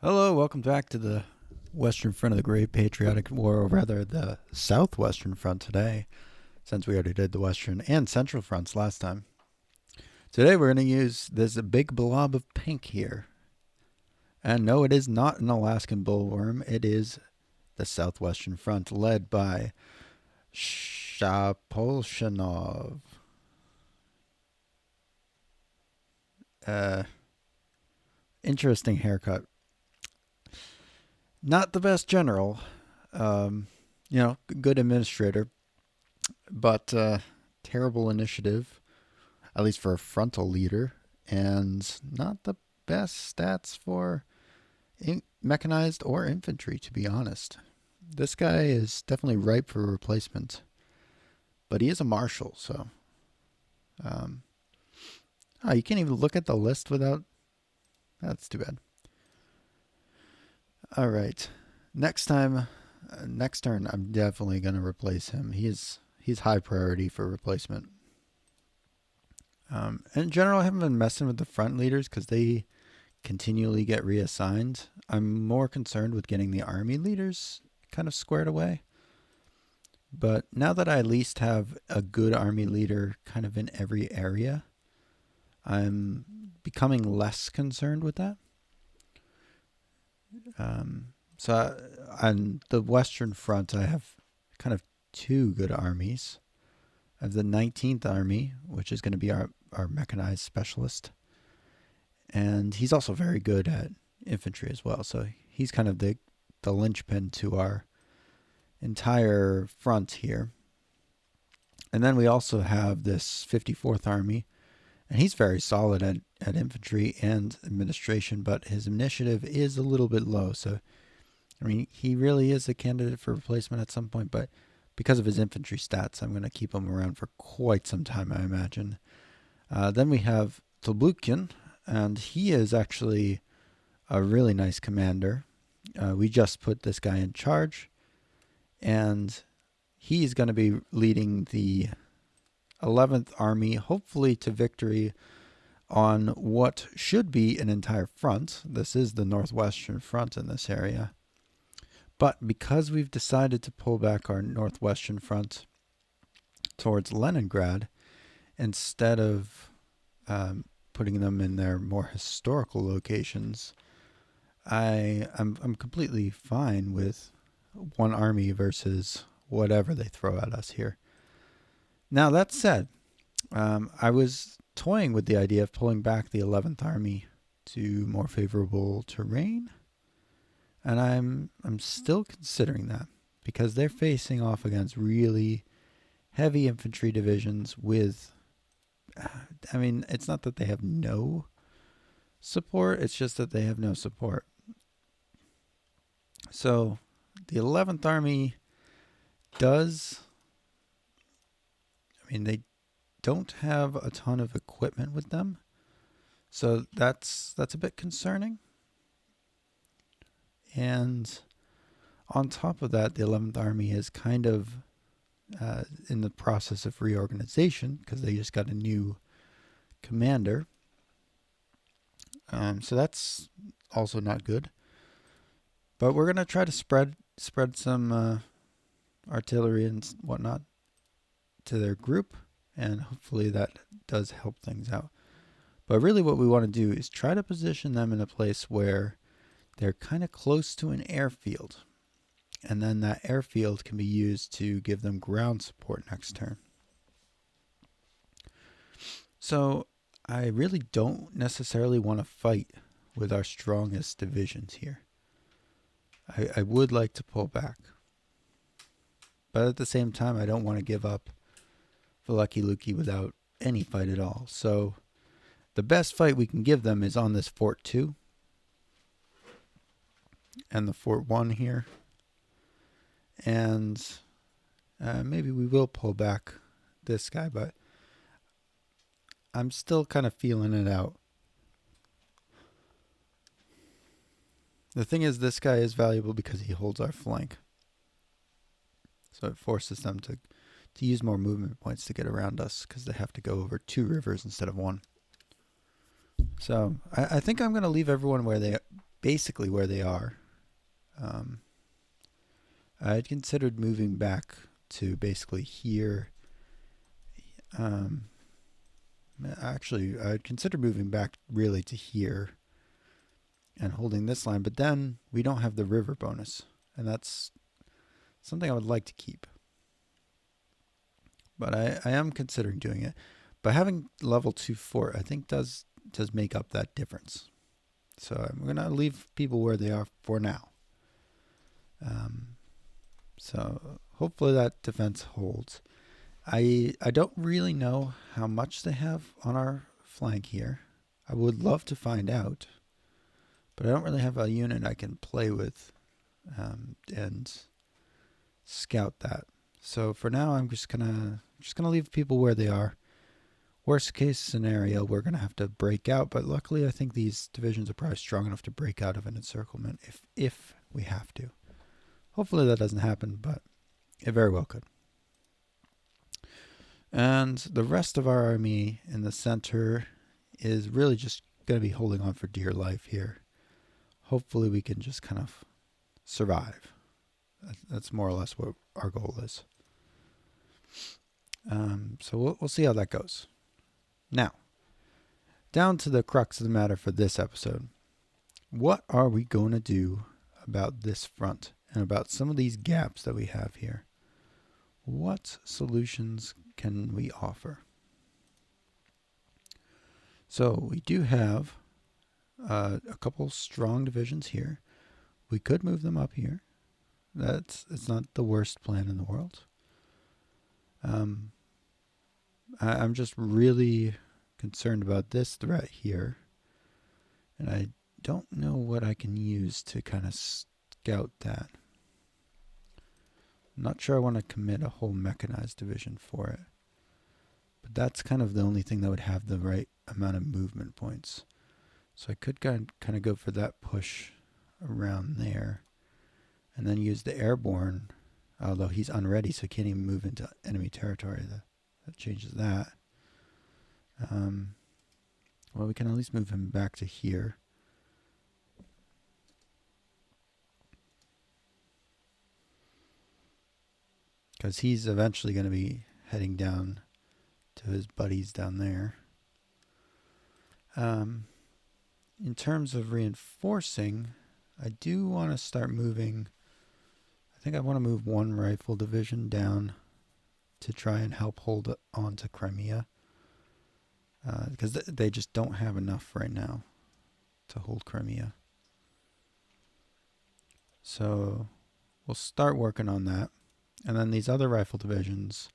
Hello, welcome back to the Western Front of the Great Patriotic War, or rather the Southwestern Front today, since we already did the Western and Central Fronts last time. Today we're going to use this big blob of pink here. And no, it is not an Alaskan bullworm, it is the Southwestern Front led by Shapolshanov. Interesting haircut. Not the best general, good administrator, but terrible initiative, at least for a frontal leader, and not the best stats for mechanized or infantry, to be honest. This guy is definitely ripe for replacement, but he is a marshal, so. You can't even look at the list without. That's too bad. All right. Next turn, I'm definitely going to replace him. He's high priority for replacement. In general, I haven't been messing with the front leaders because they continually get reassigned. I'm more concerned with getting the army leaders kind of squared away. But now that I at least have a good army leader kind of in every area, I'm becoming less concerned with that. So on the Western Front, I have kind of two good armies. I have the 19th Army, which is going to be our mechanized specialist. And he's also very good at infantry as well. So he's kind of the linchpin to our entire front here. And then we also have this 54th Army. And he's very solid at infantry and administration, but his initiative is a little bit low. So, I mean, he really is a candidate for replacement at some point, but because of his infantry stats, I'm going to keep him around for quite some time, I imagine. Then we have Tolbukin, and he is actually a really nice commander. We just put this guy in charge, and he's going to be leading the 11th Army, hopefully to victory on what should be an entire front. This is the Northwestern Front in this area. But because we've decided to pull back our Northwestern Front towards Leningrad, instead of putting them in their more historical locations, I'm completely fine with one army versus whatever they throw at us here. Now, that said, I was toying with the idea of pulling back the 11th Army to more favorable terrain, and I'm still considering that because they're facing off against really heavy infantry divisions with, it's not that they have no support, it's just that they have no support. So, the 11th Army they don't have a ton of equipment with them, so that's a bit concerning. And on top of that, the 11th Army is kind of in the process of reorganization because they just got a new commander. So that's also not good. But we're going to try to spread some artillery and whatnot to their group, and hopefully that does help things out. But really what we want to do is try to position them in a place where they're kind of close to an airfield, and then that airfield can be used to give them ground support next turn. So I really don't necessarily want to fight with our strongest divisions here. I would like to pull back, but at the same time I don't want to give up Lucky Lukey without any fight at all. So the best fight we can give them is on this Fort 2 and the Fort 1 here. And maybe we will pull back this guy, but I'm still kind of feeling it out. The thing is, this guy is valuable because he holds our flank. So it forces them to use more movement points to get around us because they have to go over 2 rivers instead of 1. So I think I'm going to leave everyone where they basically where they are. I had considered moving back to basically here. Actually, I had considered moving back really to here and holding this line, but then we don't have the river bonus, and that's something I would like to keep. But I am considering doing it. But having level 2 fort, I think does make up that difference. So I'm going to leave people where they are for now. So hopefully that defense holds. I don't really know how much they have on our flank here. I would love to find out, but I don't really have a unit I can play with and scout that. So for now, I'm just gonna leave people where they are. Worst case scenario, we're gonna have to break out, but luckily, I think these divisions are probably strong enough to break out of an encirclement if we have to. Hopefully that doesn't happen, but it very well could. And the rest of our army in the center is really just going to be holding on for dear life here. Hopefully we can just kind of survive. That's more or less what our goal is. So we'll see how that goes. Now, down to the crux of the matter for this episode. What are we going to do about this front and about some of these gaps that we have here? What solutions can we offer? So we do have a couple strong divisions here. We could move them up here. It's not the worst plan in the world. I'm just really concerned about this threat here, and I don't know what I can use to kind of scout that. I'm not sure I want to commit a whole mechanized division for it, but that's kind of the only thing that would have the right amount of movement points. So I could kind of go for that push around there, and then use the airborne, although he's unready, so he can't even move into enemy territory. That changes that. Well, we can at least move him back to here. Because he's eventually going to be heading down to his buddies down there. In terms of reinforcing, I do want to start moving. I think I want to move one rifle division down to try and help hold on to Crimea. Because they just don't have enough right now to hold Crimea. So we'll start working on that. And then these other rifle divisions,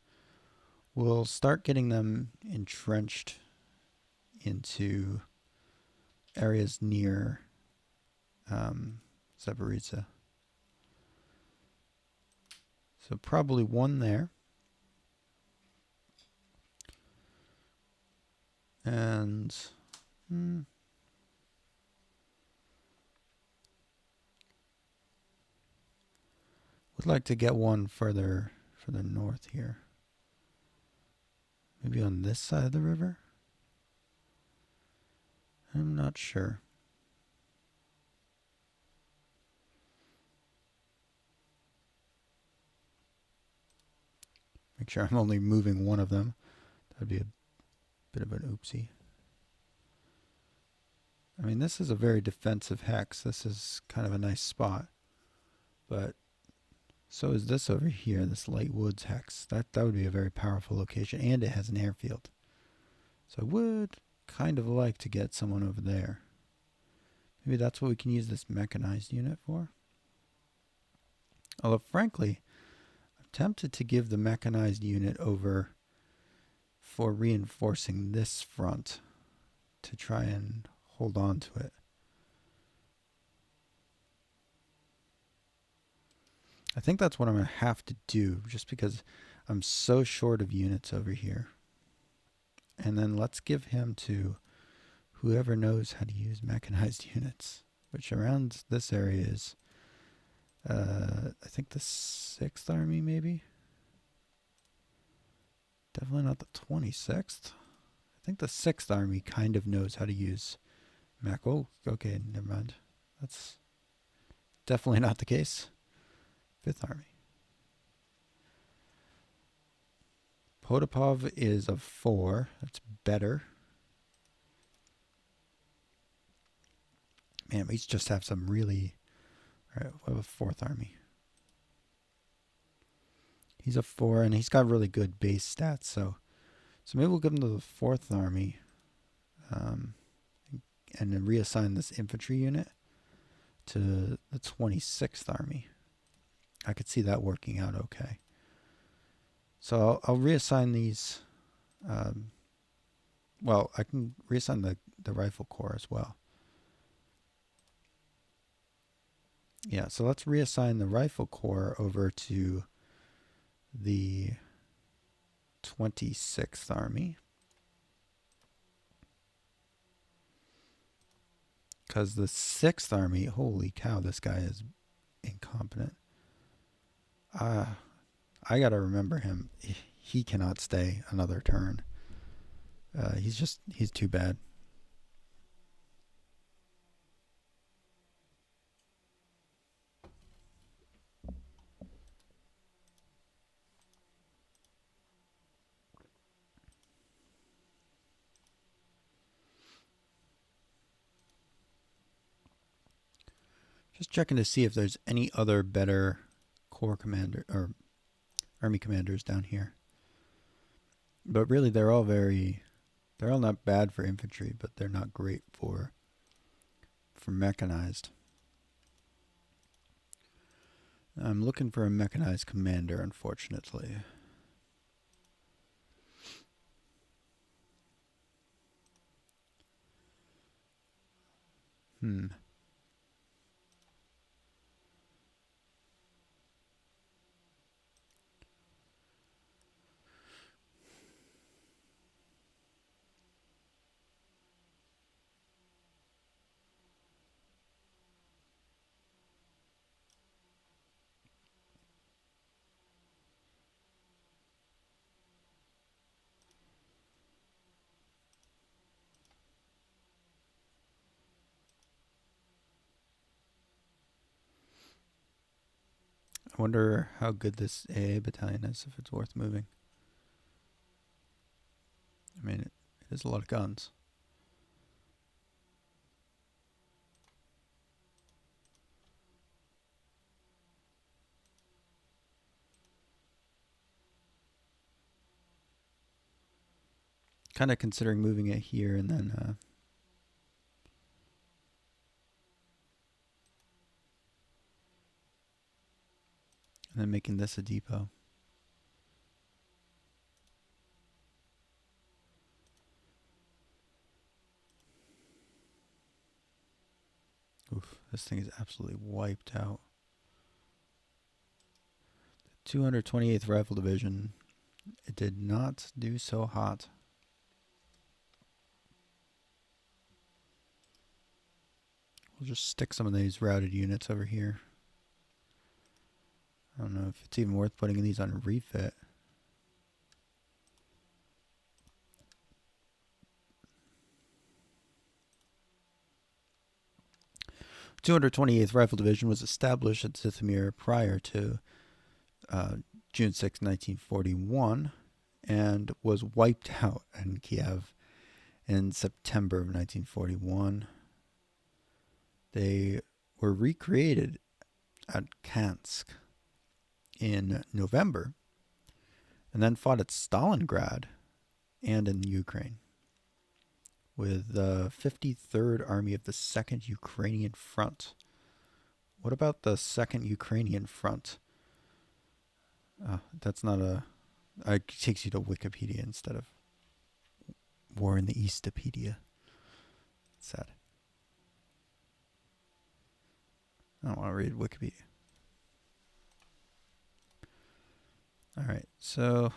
we'll start getting them entrenched into areas near Zaporizhzhia. So probably one there. And would like to get one further north here. Maybe on this side of the river? I'm not sure. Make sure I'm only moving one of them. That'd be a bit of an oopsie. I mean, this is a very defensive hex. This is kind of a nice spot. But so is this over here, this light woods hex. That would be a very powerful location, and it has an airfield. So I would kind of like to get someone over there. Maybe that's what we can use this mechanized unit for. Although, frankly, I'm tempted to give the mechanized unit over for reinforcing this front to try and hold on to it. I think that's what I'm going to have to do, just because I'm so short of units over here. And then let's give him to whoever knows how to use mechanized units, which around this area is, I think the 6th Army maybe? Definitely not the 26th. I think the 6th Army kind of knows how to use mech. Oh, okay, never mind. That's definitely not the case. Fifth Army. Potapov is a 4. That's better. Man, we just have some really... All right, what about Fourth Army? He's a 4, and he's got really good base stats, so maybe we'll give him to the Fourth Army, and then reassign this infantry unit to the 26th Army. I could see that working out okay. So I'll reassign these. Well, I can reassign the Rifle Corps as well. Yeah, so let's reassign the Rifle Corps over to the 26th Army. Because the 6th Army, holy cow, this guy is incompetent. I gotta remember him. He cannot stay another turn. He's too bad. Just checking to see if there's any other better corps commander or army commanders down here. But really, they're all not bad for infantry, but they're not great for mechanized. I'm looking for a mechanized commander, unfortunately. I wonder how good this AA battalion is, if it's worth moving. I mean, it is a lot of guns. Kind of considering moving it here and then making this a depot. Oof, this thing is absolutely wiped out. The 228th Rifle Division, it did not do so hot. We'll just stick some of these routed units over here. I don't know if it's even worth putting these on refit. The 228th Rifle Division was established at Zhytomyr prior to June 6, 1941, and was wiped out in Kiev in September of 1941. They were recreated at Kansk in November, and then fought at Stalingrad and in Ukraine with the 53rd Army of the Second Ukrainian Front. What about the Second Ukrainian Front? That's not a... It takes you to Wikipedia instead of War in the Eastopedia. Sad. I don't want to read Wikipedia. Alright, so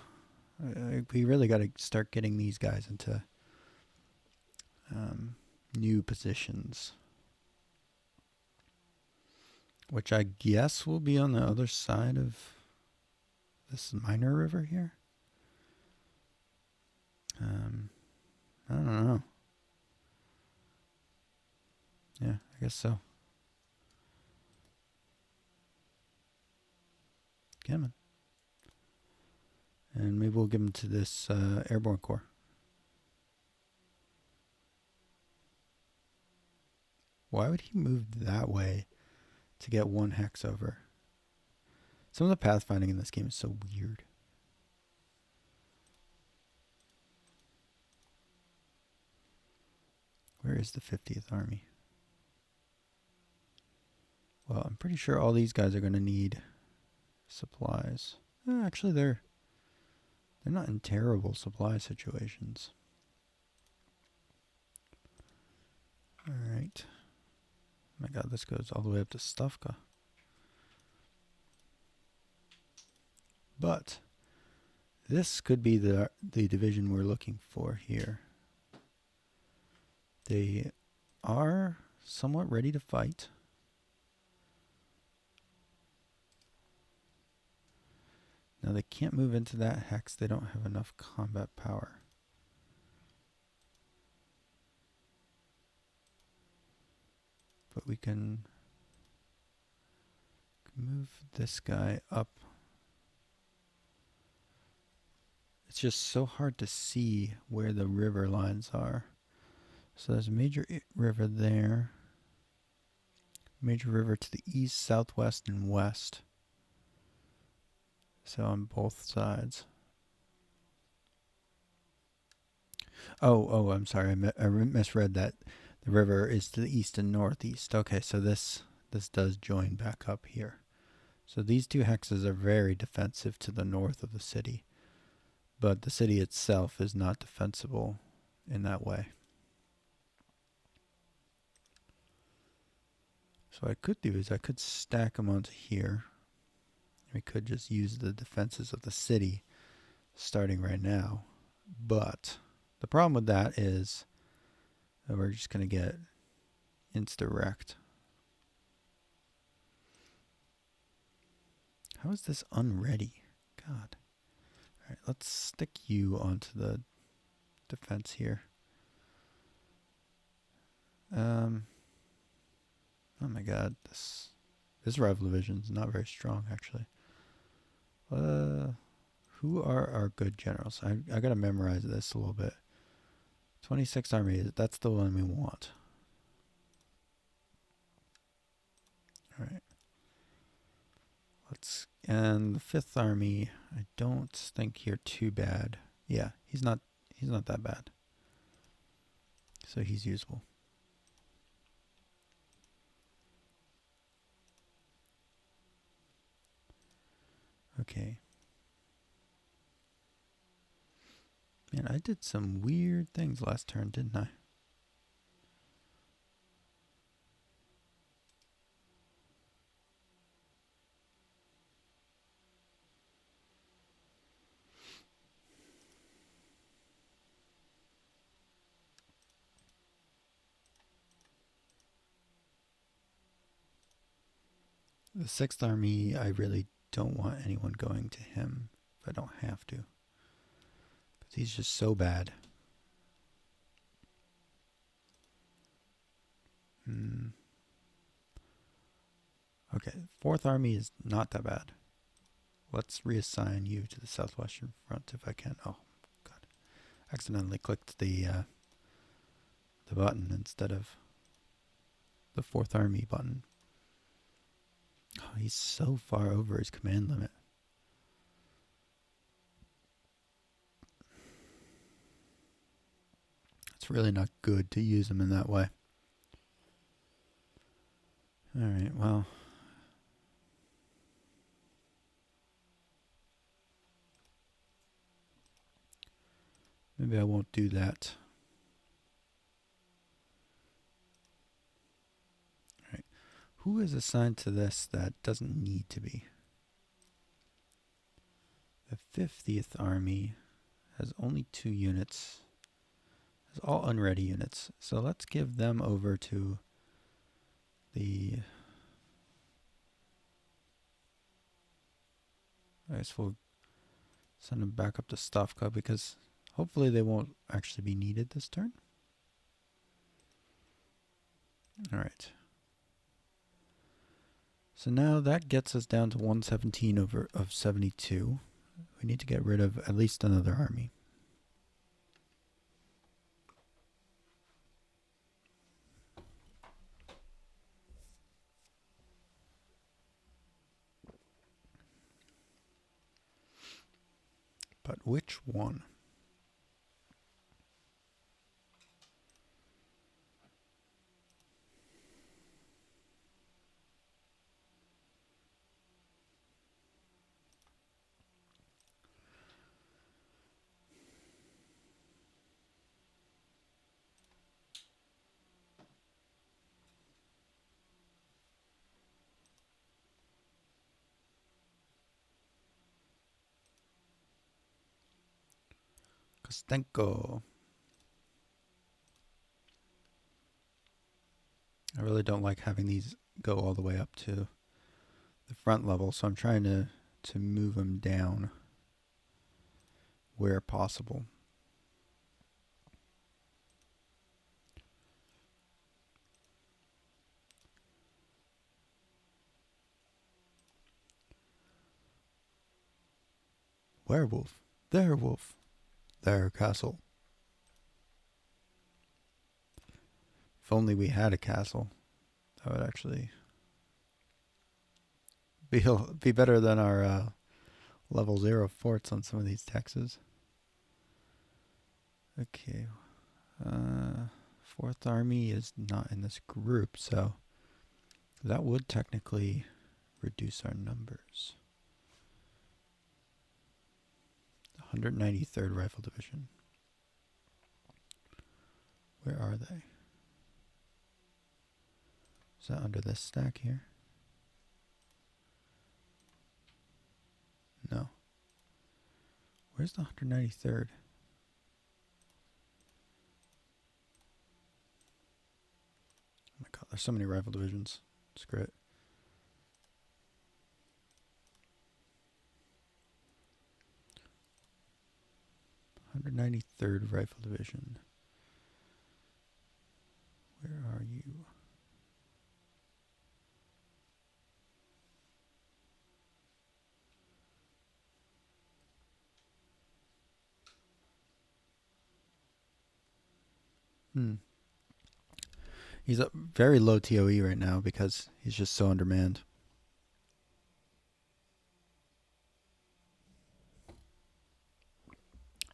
we really got to start getting these guys into new positions, which I guess will be on the other side of this minor river here. I don't know. Yeah, I guess so. skimming. And maybe we'll give him to this airborne corps. Why would he move that way to get one hex over? Some of the pathfinding in this game is so weird. Where is the 50th Army? Well, I'm pretty sure all these guys are going to need supplies. Actually, they're not in terrible supply situations. All right. Oh my God, this goes all the way up to Stavka. But this could be the division we're looking for here. They are somewhat ready to fight. Now they can't move into that hex. They don't have enough combat power. But we can move this guy up. It's just so hard to see where the river lines are. So there's a major river there. Major river to the east, southwest, and west. So on both sides. Oh, I'm sorry. I misread that. The river is to the east and northeast. Okay, so this does join back up here. So these two hexes are very defensive to the north of the city. But the city itself is not defensible in that way. So what I could do is I could stack them onto here. We could just use the defenses of the city starting right now. But the problem with that is that we're just going to get insta-wrecked. How is this unready? God. Alright, let's stick you onto the defense here. Oh my God, this rifle division is not very strong actually. Who are our good generals? I gotta memorize this a little bit. 26th Army, that's the one we want. Alright. And the 5th Army, I don't think you're too bad. Yeah, he's not that bad. So he's usable. Okay. Man, I did some weird things last turn, didn't I? The 6th Army, I really don't want anyone going to him if I don't have to. Because he's just so bad. Okay, 4th Army is not that bad. Let's reassign you to the Southwestern Front if I can. Oh, God. Accidentally clicked the button instead of the 4th Army button. Oh, he's so far over his command limit. It's really not good to use him in that way. Alright, well. Maybe I won't do that. Alright. Who is assigned to this that doesn't need to be? The 50th Army has only 2 units. It's all unready units. So let's give them over to the... I guess we'll send them back up to Stavka because hopefully they won't actually be needed this turn. Alright. So now that gets us down to 117 over of 72. We need to get rid of at least another army. But which one? Kostenko. I really don't like having these go all the way up to the front level, so I'm trying to move them down where possible. Werewolf, there wolf, there castle. If only we had a castle, that would actually be better than our level 0 forts on some of these Texas. Okay. Fourth Army is not in this group, so that would technically reduce our numbers. 193rd Rifle Division. Where are they? Is that under this stack here? No. Where's the 193rd? Oh my god, there's so many rifle divisions. It's great. "193rd Rifle Division. Where are you?" He's a very low TOE right now because he's just so undermanned.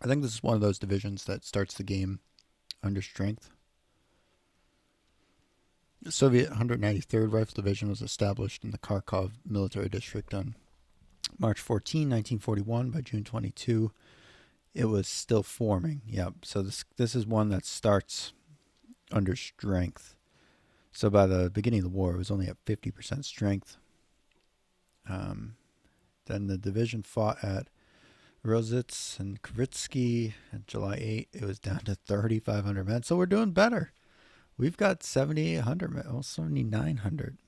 I think this is one of those divisions that starts the game under strength. The Soviet 193rd Rifle Division was established in the Kharkov military district on March 14, 1941. By June 22, it was still forming. Yep. So this is one that starts under strength. So by the beginning of the war, it was only at 50% strength. Then the division fought at Rositz and Kritsky on July 8. It was down to 3,500 men. So we're doing better. We've got 7,800 men, almost 7,900.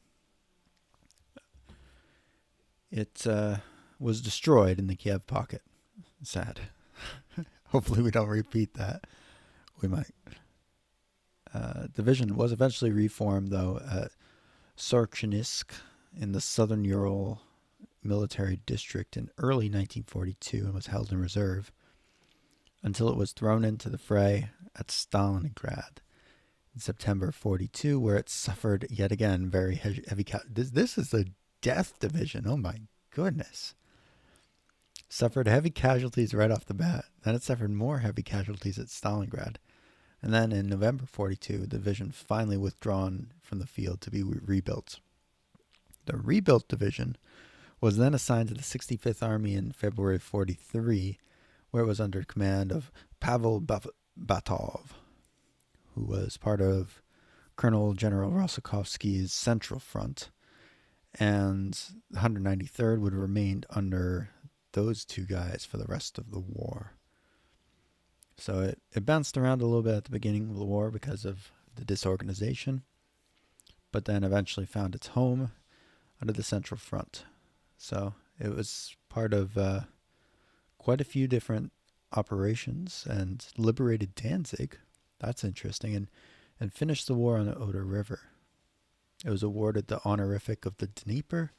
It was destroyed in the Kiev pocket. Sad. Hopefully we don't repeat that. We might. Division was eventually reformed, though, at Sorchinisk in the southern Ural military district in early 1942 and was held in reserve until it was thrown into the fray at Stalingrad in September 42, where it suffered yet again very heavy this is a death division. Oh my goodness. Suffered heavy casualties right off the bat. Then it suffered more heavy casualties at Stalingrad. And then in November 42, the division finally withdrawn from the field to be rebuilt. The rebuilt division was then assigned to the 65th Army in February 43, where it was under command of Pavel Batov, who was part of Colonel General Rosakovsky's Central Front, and the 193rd would have remained under those two guys for the rest of the war. So it bounced around a little bit at the beginning of the war because of the disorganization, but then eventually found its home under the Central Front. So it was part of quite a few different operations and liberated Danzig. That's interesting. And finished the war on the Oder River. It was awarded the honorific of the Dnieper,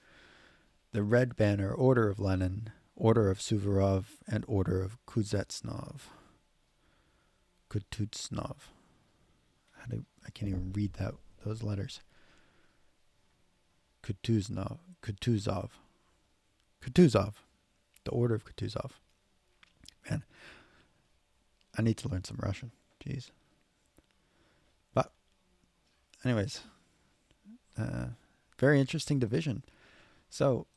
the Red Banner, Order of Lenin, Order of Suvorov, and Order of Kuznetsov. Kutuznov. I can't even read those letters. Kutuzov. Kutuzov. The Order of Kutuzov. Man, I need to learn some Russian. Jeez. But, anyways, very interesting division. So,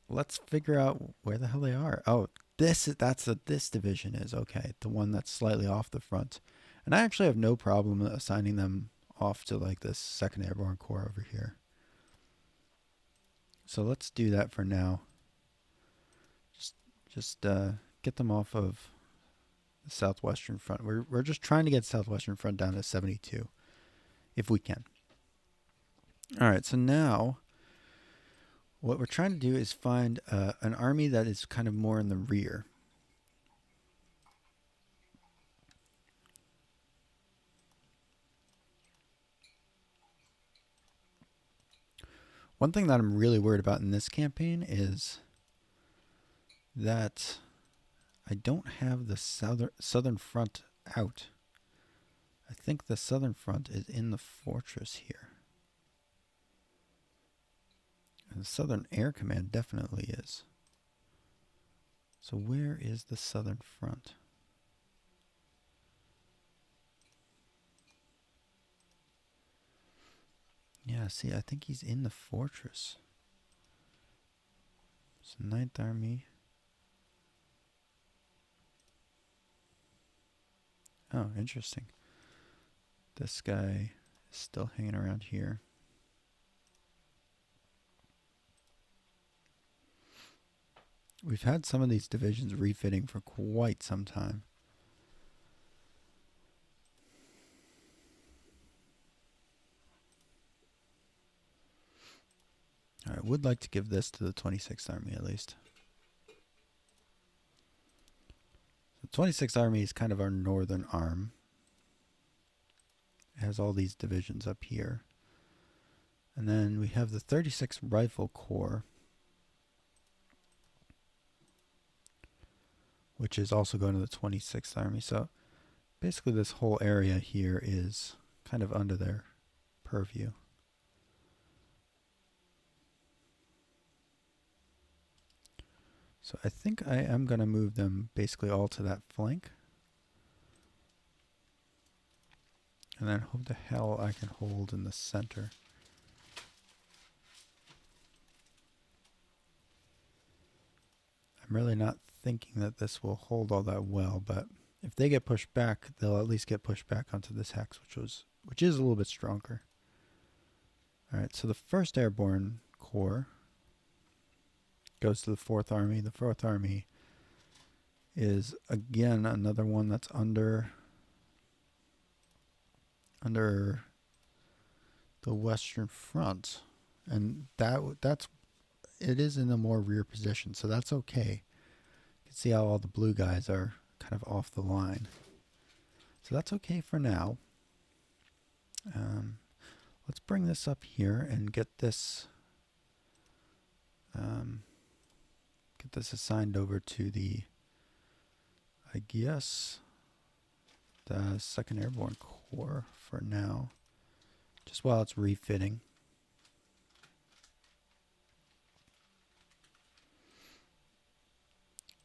let's figure out where the hell they are. Oh, that's what this division is. Okay, the one that's slightly off the front. And I actually have no problem assigning them off to like this 2nd Airborne Corps over here. So let's do that for now. Just get them off of the Southwestern Front. We're just trying to get Southwestern Front down to 72, if we can. All right, so now what we're trying to do is find an army that is kind of more in the rear. One thing that I'm really worried about in this campaign is that I don't have the southern front out. I think the southern front is in the fortress here. And the Southern Air Command definitely is. So where is the southern front? Yeah, see, I think he's in the fortress. So 9th Army. Oh, interesting. This guy is still hanging around here. We've had some of these divisions refitting for quite some time. I would like to give this to the 26th Army at least. The 26th Army is kind of our northern arm. It has all these divisions up here. And then we have the 36th Rifle Corps, which is also going to the 26th Army. So basically this whole area here is kind of under their purview. So I think I am going to move them basically all to that flank. And then hope to hell I can hold in the center. I'm really not thinking that this will hold all that well, but if they get pushed back, they'll at least get pushed back onto this hex, which is a little bit stronger. Alright, so the 1st Airborne Corps goes to the 4th Army. The 4th Army is, again, another one that's under the Western Front. And it is in a more rear position, so that's okay. You can see how all the blue guys are kind of off the line. So that's okay for now. Let's bring this up here and get this assigned over to the, I guess, the 2nd Airborne Corps for now, just while it's refitting.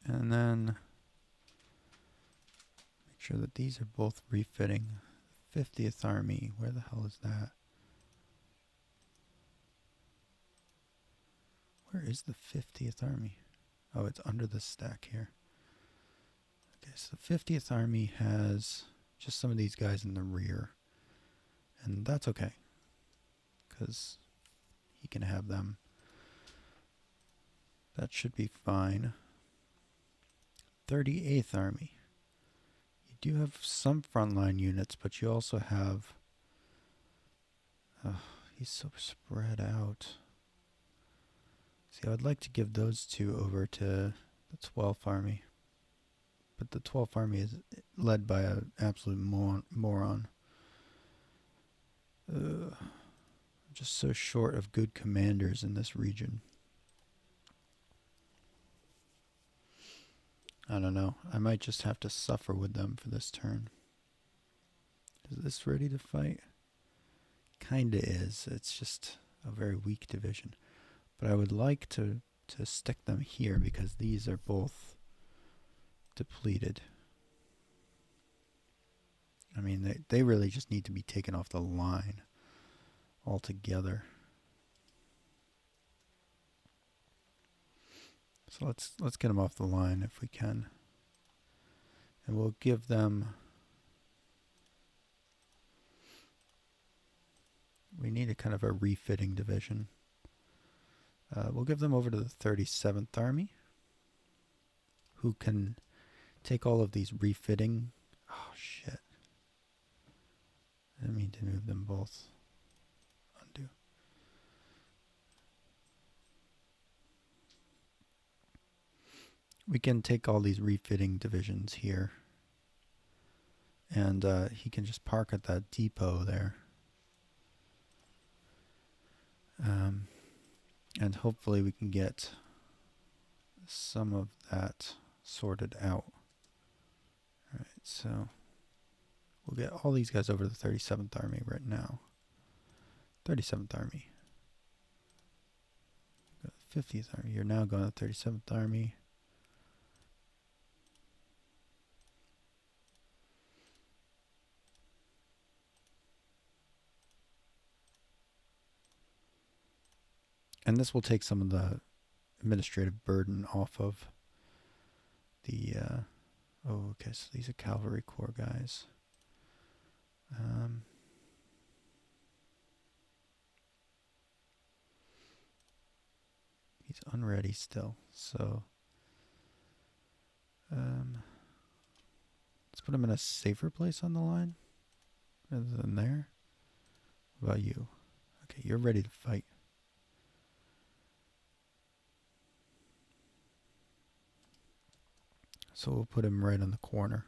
And then make sure that these are both refitting. 50th Army, where the hell is that? Where is the 50th Army? Oh, it's under the stack here. Okay, so the 50th Army has just some of these guys in the rear. And that's okay, because he can have them. That should be fine. 38th Army. You do have some frontline units, but you also have... he's so spread out. See, I would like to give those two over to the 12th Army. But the 12th Army is led by an absolute moron. just so short of good commanders in this region. I don't know. I might just have to suffer with them for this turn. Is this ready to fight? Kinda is. It's just a very weak division. But I would like to stick them here because these are both depleted. I mean, they really just need to be taken off the line altogether. So let's get them off the line if we can. And we'll give them... We need a kind of a refitting division. We'll give them over to the 37th Army, who can take all of these refitting... Oh, shit. I didn't mean to move them both. Undo. We can take all these refitting divisions here. And he can just park at that depot there. And hopefully we can get some of that sorted out. Alright, so we'll get all these guys over to the 37th Army right now. 37th Army. 50th Army. You're now going to the 37th Army. And this will take some of the administrative burden off of the... oh, okay, so these are Cavalry Corps guys. He's unready still, so... let's put him in a safer place on the line rather than there. What about you? Okay, you're ready to fight. So we'll put him right on the corner.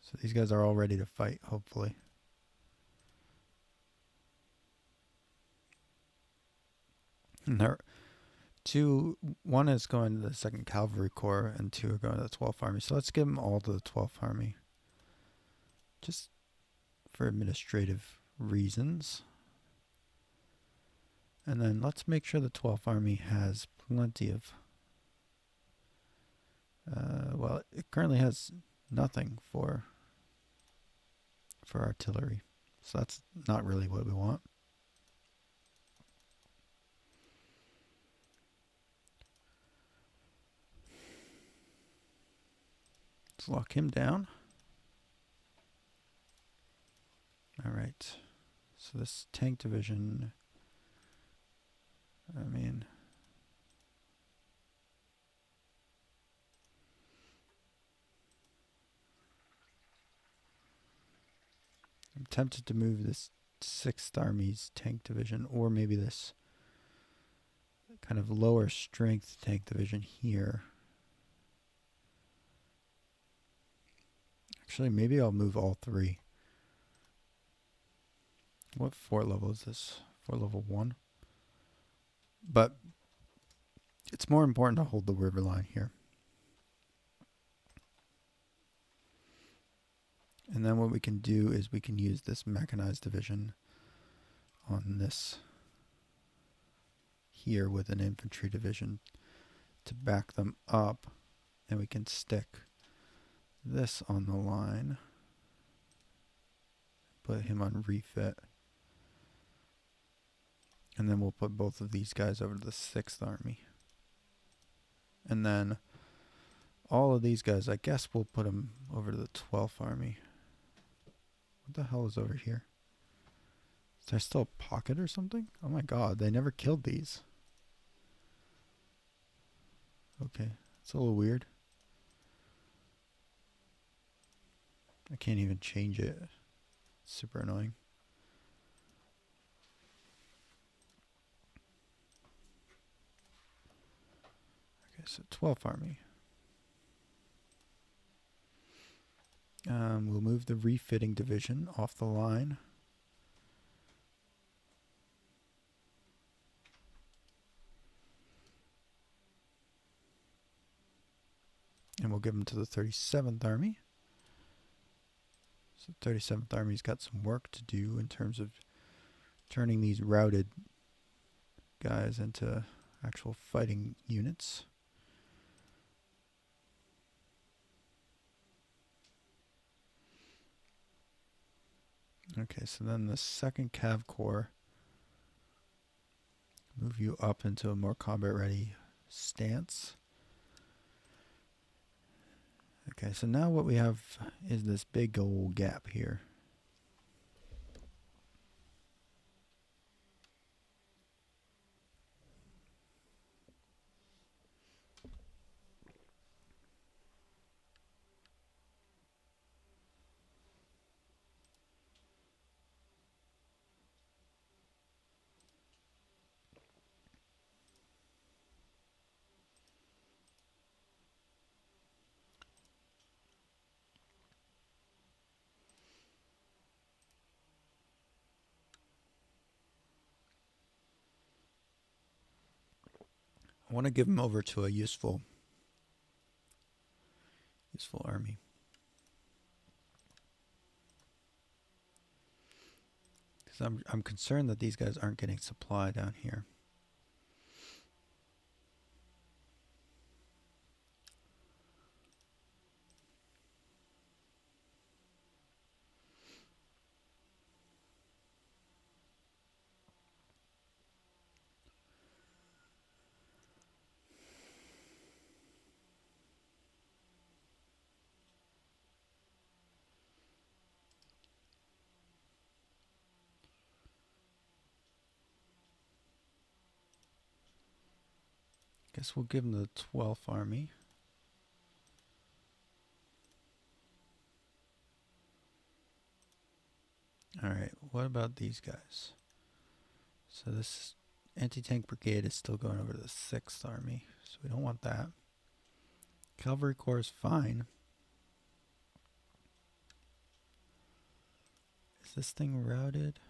So these guys are all ready to fight, hopefully. And one is going to the 2nd Cavalry Corps and 2 are going to the 12th Army. So let's give them all to the 12th Army. Just for administrative reasons. And then let's make sure the 12th Army has plenty of... well, it currently has nothing for artillery. So that's not really what we want. Let's lock him down. Alright. So this tank division... I mean... I'm tempted to move this 6th Army's tank division, or maybe this kind of lower strength tank division here. Actually, maybe I'll move all 3. What fort level is this? Fort level 1? But it's more important to hold the river line here. And then what we can do is we can use this mechanized division on this here with an infantry division to back them up. And we can stick this on the line. Put him on refit. And then we'll put both of these guys over to the 6th Army. And then all of these guys, I guess we'll put them over to the 12th Army. What the hell is over here? Is there still a pocket or something? Oh my god, they never killed these. Okay, it's a little weird. I can't even change it. It's super annoying. Okay, so 12th Army. We'll move the refitting division off the line. And we'll give them to the 37th Army. So the 37th Army's got some work to do in terms of turning these routed guys into actual fighting units. Okay, so then the 2nd Cav Corps, move you up into a more combat ready stance. Okay, so now what we have is this big old gap here. I want to give them over to a useful army. Because I'm concerned that these guys aren't getting supply down here. Guess we'll give them the 12th Army. Alright, what about these guys? So this anti-tank brigade is still going over to the 6th Army, so we don't want that. Cavalry Corps is fine. Is this thing routed?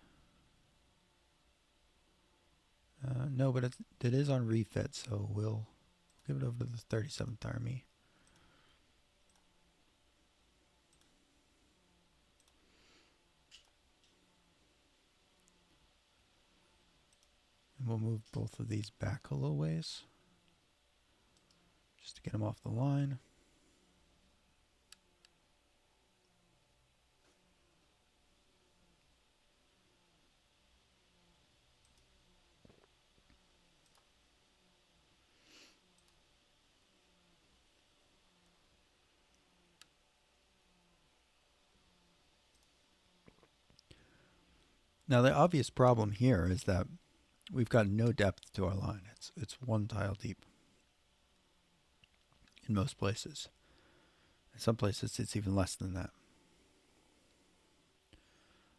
No, but it is on refit, so we'll give it over to the 37th Army. And we'll move both of these back a little ways, just to get them off the line. Now the obvious problem here is that we've got no depth to our line. It's one tile deep in most places. In some places it's even less than that.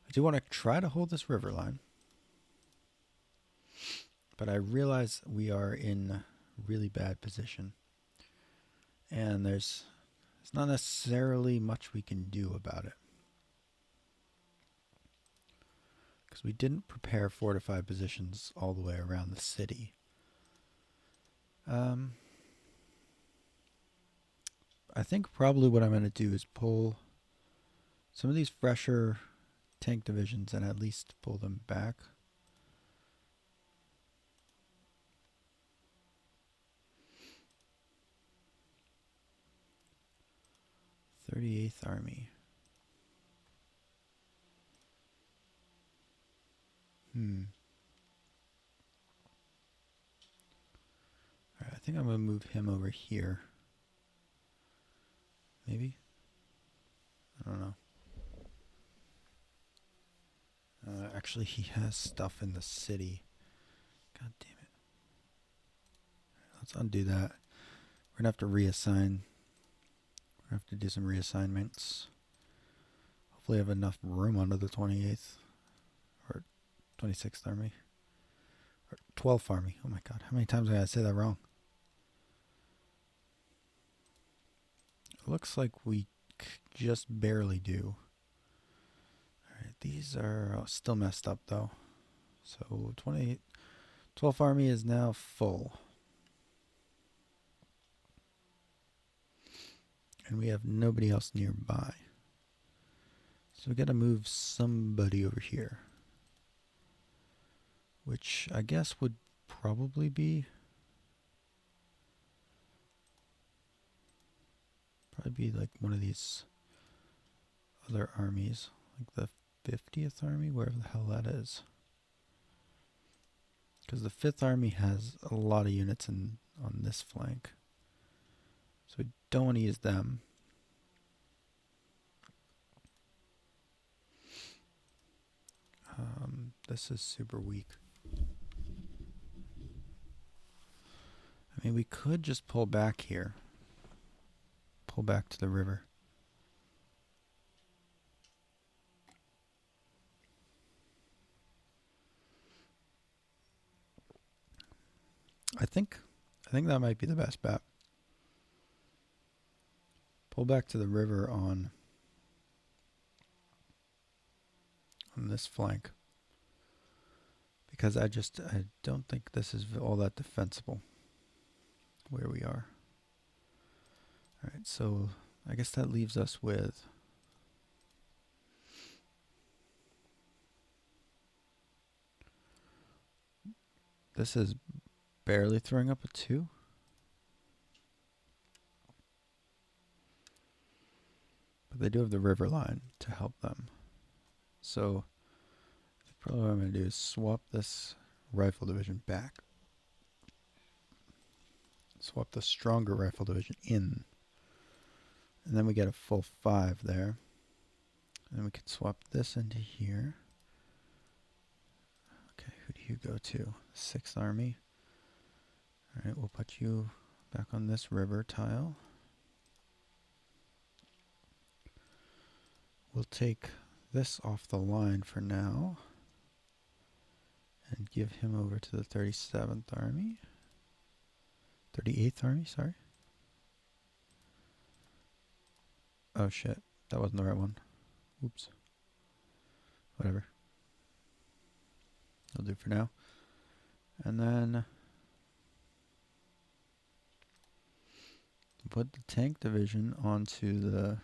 I do want to try to hold this river line, but I realize we are in really bad position, and there's not necessarily much we can do about it, because we didn't prepare fortified positions all the way around the city. I think probably what I'm going to do is pull some of these fresher tank divisions and at least pull them back. "38th Army. Alright, I think I'm going to move him over here. Maybe? I don't know. Actually, he has stuff in the city. God damn it. Let's undo that. We're going to have to reassign. We're going to have to do some reassignments. Hopefully I have enough room under the 28th. Or 26th Army. Or 12th Army. Oh my god, how many times did I say that wrong? It looks like we just barely do. Alright, these are still messed up though. So 12th Army is now full. And we have nobody else nearby. So we gotta move somebody over here. Which I guess would probably be like one of these other armies. Like the 50th Army, wherever the hell that is. Because the 5th Army has a lot of units on this flank. So we don't want to use them. This is super weak. I mean, we could just pull back here. Pull back to the river. I think that might be the best bet. Pull back to the river on this flank. Because I don't think this is all that defensible where we are. Alright, so I guess that leaves us with this is barely throwing up a 2. But they do have the river line to help them. So probably what I'm going to do is swap this rifle division back. Swap the stronger rifle division in. And then we get a full 5 there. And we can swap this into here. Okay, who do you go to? 6th Army. Alright, we'll put you back on this river tile. We'll take this off the line for now. And give him over to the 37th Army. 38th Army, sorry. Oh shit, that wasn't the right one. Oops. Whatever. I'll do for now. And then put the tank division onto the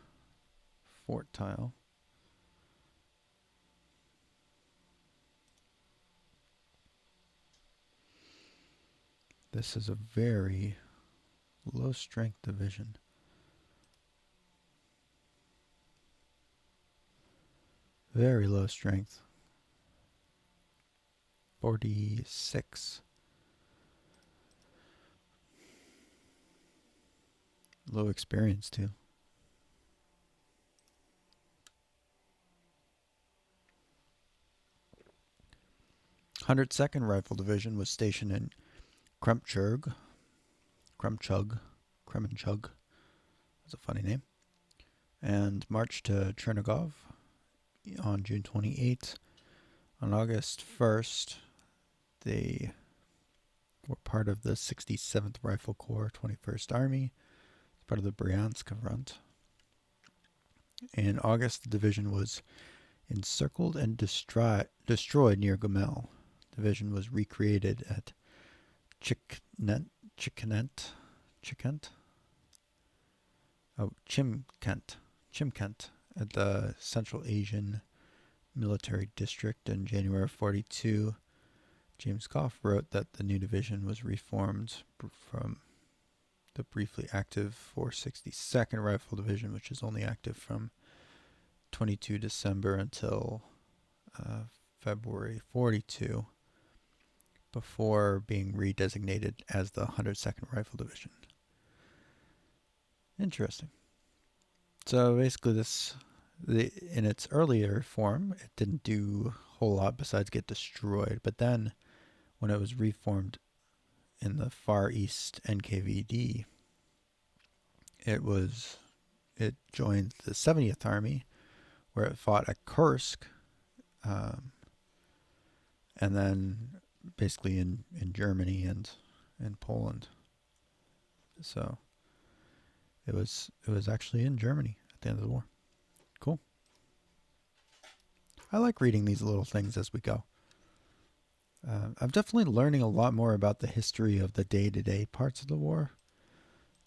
fort tile. This is a very low strength division. Very low strength. 46. Low experience too. "102nd Rifle Division was stationed in Kremenchug. That's a funny name. And marched to Chernigov on June 28th. On August 1st, they were part of the 67th Rifle Corps, 21st Army, part of the Bryansk Front. In August, the division was encircled and destroyed near Gomel. The division was recreated at Chimkent at the Central Asian Military District in January of 42. James Goff wrote that the new division was reformed from the briefly active 462nd Rifle Division, which is only active from 22 December until February 42, before being redesignated as the 102nd Rifle Division. Interesting. So basically in its earlier form, it didn't do a whole lot besides get destroyed. But then when it was reformed in the Far East NKVD, it joined the 70th Army, where it fought at Kursk, and then basically in Germany and in Poland. So it was actually in Germany at the end of the war. Cool. I like reading these little things as we go. I'm definitely learning a lot more about the history of the day-to-day parts of the war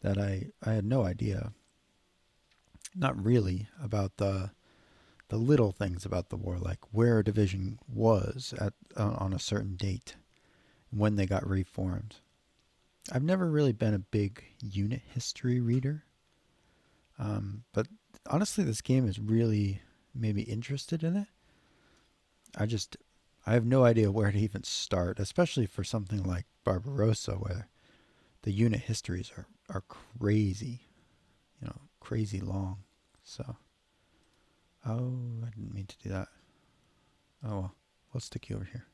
that I had no idea. Not really about the little things about the war, like where a division was at on a certain date, when they got reformed. I've never really been a big unit history reader, but honestly, this game has really made me interested in it. I have no idea where to even start, especially for something like Barbarossa, where the unit histories are crazy, crazy long. So, oh, I didn't mean to do that. Oh well, we'll stick you over here.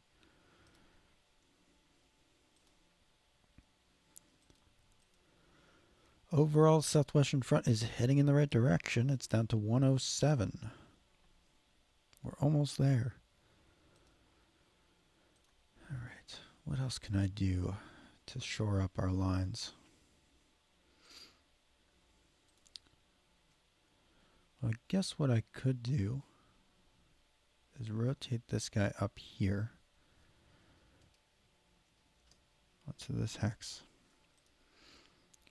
Overall, Southwestern Front is heading in the right direction. It's down to 107. We're almost there. All right. What else can I do to shore up our lines? Well, I guess what I could do is rotate this guy up here onto this hex.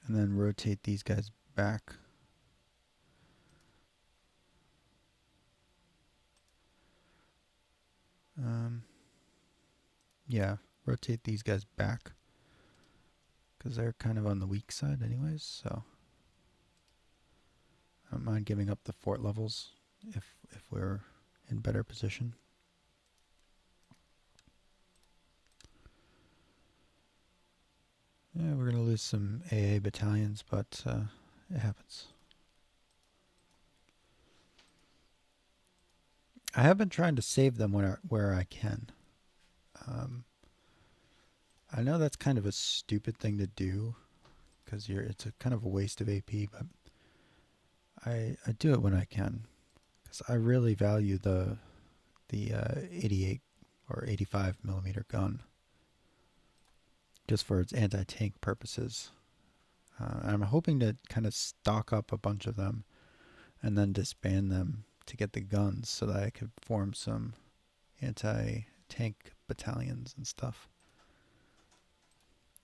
And then rotate these guys back. Yeah, rotate these guys back, because they're kind of on the weak side anyways, so I don't mind giving up the fort levels if we're in better position. Yeah, we're going to lose some AA battalions, but it happens. I have been trying to save them where I can. I know that's kind of a stupid thing to do, because it's a kind of a waste of AP, but I do it when I can, because I really value the 88 or 85 millimeter gun, just for its anti-tank purposes. I'm hoping to kind of stock up a bunch of them and then disband them to get the guns so that I could form some anti-tank battalions and stuff.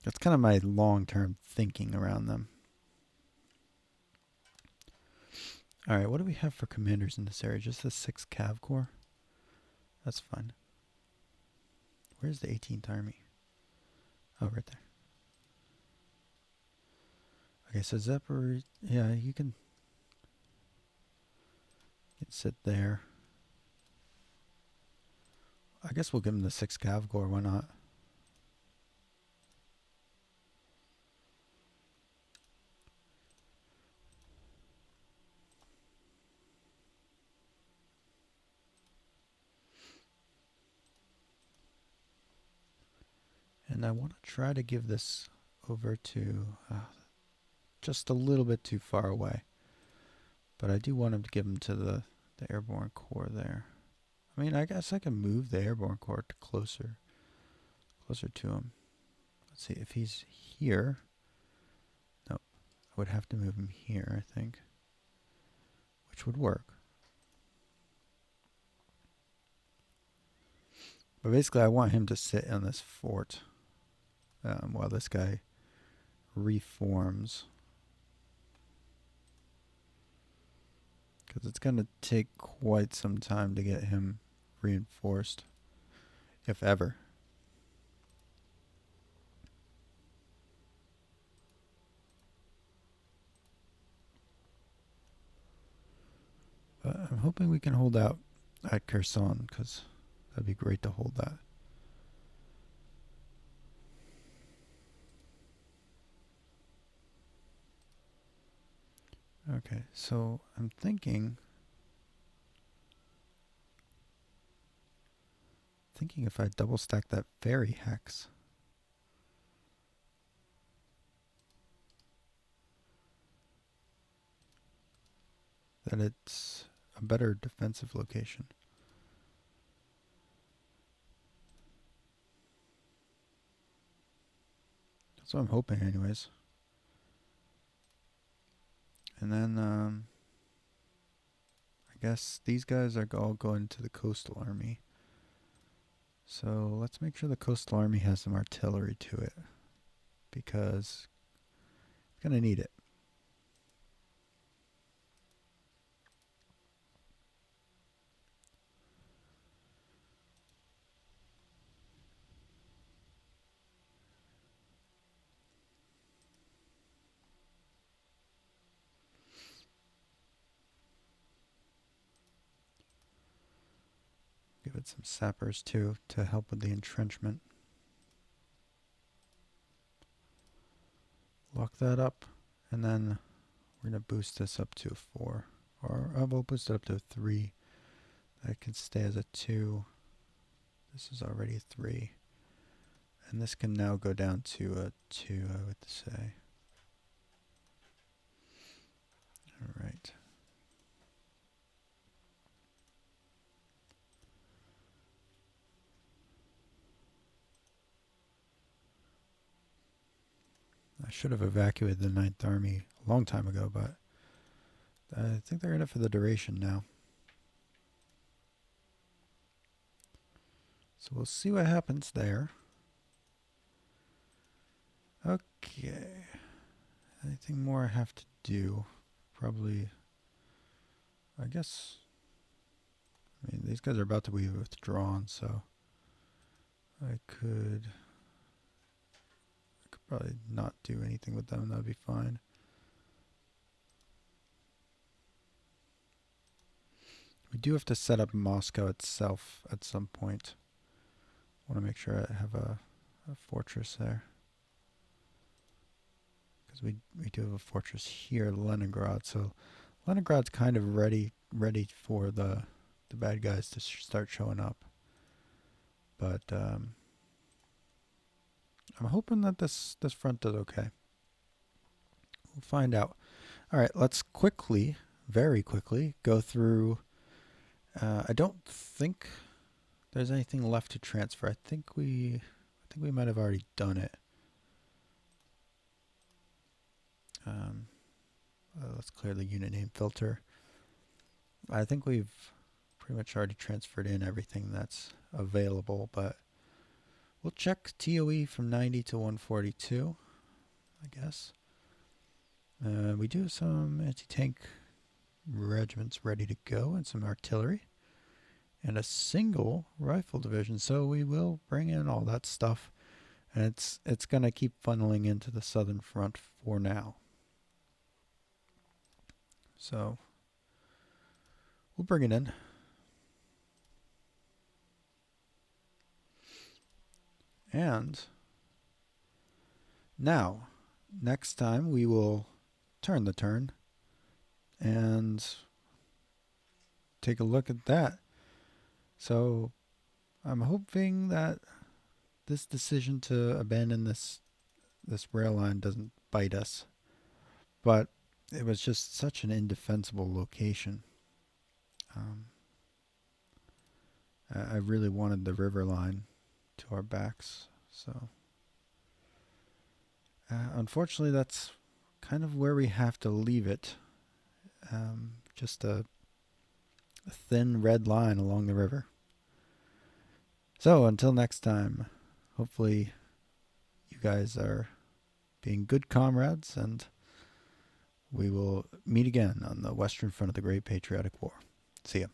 That's kind of my long-term thinking around them. Alright, what do we have for commanders in this area? Just the 6th Cav Corps? That's fine. Where's the 18th Army? Oh, right there. Okay, so Zaporizhzhia, yeah, you can sit there. I guess we'll give him the 6th Cav Corps, why not? And I want to try to give this over to just a little bit too far away. But I do want him to give him to the Airborne Corps there. I mean, I guess I can move the Airborne Corps to closer to him. Let's see, if he's here. Nope. I would have to move him here, I think. Which would work. But basically, I want him to sit on this fort while this guy reforms. Because it's going to take quite some time to get him reinforced, if ever. But I'm hoping we can hold out at Kherson, because that'd be great to hold that. Okay, so I'm thinking if I double stack that ferry hex, that it's a better defensive location. That's what I'm hoping anyways. And then I guess these guys are all going to the coastal army. So let's make sure the coastal army has some artillery to it, because it's going to need it. Give it some sappers too to help with the entrenchment. Lock that up, and then we're going to boost this up to a 4. Or we'll boost it up to a 3. That can stay as a 2. This is already a 3. And this can now go down to a 2, I would say. Alright. I should have evacuated the 9th Army a long time ago, but I think they're in it for the duration now. So we'll see what happens there. Okay. Anything more I have to do? Probably, I guess, I mean, these guys are about to be withdrawn, so I could probably not do anything with them. That'd be fine. We do have to set up Moscow itself at some point. I want to make sure I have a fortress there, because we do have a fortress here, Leningrad. So Leningrad's kind of ready for the bad guys to start showing up. But I'm hoping that this front does okay. We'll find out. All right, let's quickly, very quickly, go through. I don't think there's anything left to transfer. I think we might have already done it. Let's clear the unit name filter. I think we've pretty much already transferred in everything that's available, but we'll check TOE from 90 to 142, I guess. We do have some anti-tank regiments ready to go, and some artillery, and a single rifle division. So we will bring in all that stuff, and it's going to keep funneling into the Southern Front for now. So we'll bring it in. And now, next time we will turn the turn and take a look at that. So I'm hoping that this decision to abandon this rail line doesn't bite us. But it was just such an indefensible location. I really wanted the river line to our backs, so unfortunately that's kind of where we have to leave it. Just a thin red line along the river. So until next time, hopefully you guys are being good comrades, and we will meet again on the Western Front of the Great Patriotic War. See ya.